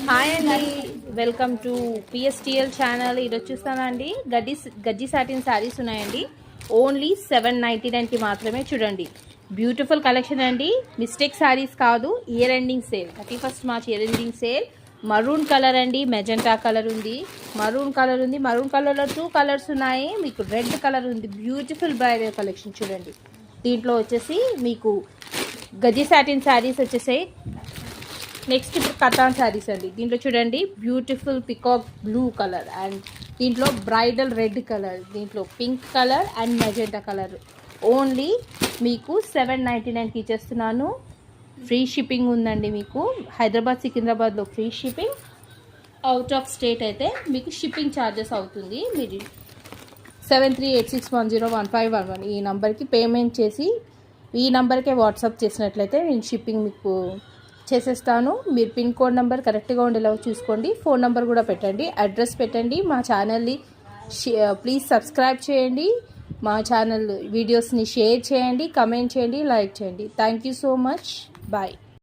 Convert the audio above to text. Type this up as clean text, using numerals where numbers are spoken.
Hi అండి, welcome to పిఎస్టిఎల్ channel. ఈరోజు చూస్తానండి గజ్జి సాటిన్ శారీస్ ఉన్నాయండి. ఓన్లీ 799కి మాత్రమే. చూడండి, బ్యూటిఫుల్ కలెక్షన్ అండి. మిస్టేక్ శారీస్ కాదు, year ending sale, 31st March year ending sale. Maroon colour అండి, మెజెంటా కలర్ ఉంది, మరూన్ కలర్ ఉంది. మరూన్ కలర్లో 2 కలర్స్ ఉన్నాయి. మీకు రెడ్ కలర్ ఉంది. బ్యూటిఫుల్ బ్రైడల్ కలెక్షన్ చూడండి. దీంట్లో వచ్చేసి మీకు గజ్జి సాటిన్ శారీస్ వచ్చేసాయి. నెక్స్ట్ ఇప్పుడు కతాన్ శారీస్ అండి. దీంట్లో చూడండి, beautiful peacock blue colour and దీంట్లో బ్రైడల్ రెడ్ కలర్, దీంట్లో pink colour and magenta colour. Only మీకు 799కి ఇచ్చేస్తున్నాను. ఫ్రీ షిప్పింగ్ ఉందండి. మీకు హైదరాబాద్ సికింద్రాబాద్లో free shipping. Out of state అయితే మీకు షిప్పింగ్ ఛార్జెస్ అవుతుంది. మీరు 7386101511 ఈ నెంబర్కి పేమెంట్ చేసి ఈ నెంబర్కే వాట్సాప్ చేసినట్లయితే నేను షిప్పింగ్ మీకు చేసేస్తాను. మీరు పిన్ కోడ్ నెంబర్ కరెక్ట్గా ఉండేలా చూసుకోండి. ఫోన్ నెంబర్ కూడా పెట్టండి, అడ్రస్ పెట్టండి. మా ఛానల్ని ప్లీజ్ సబ్స్క్రైబ్ చేయండి. మా ఛానల్ వీడియోస్ని షేర్ చేయండి, కమెంట్ చేయండి, లైక్ చేయండి. Thank you so much. Bye.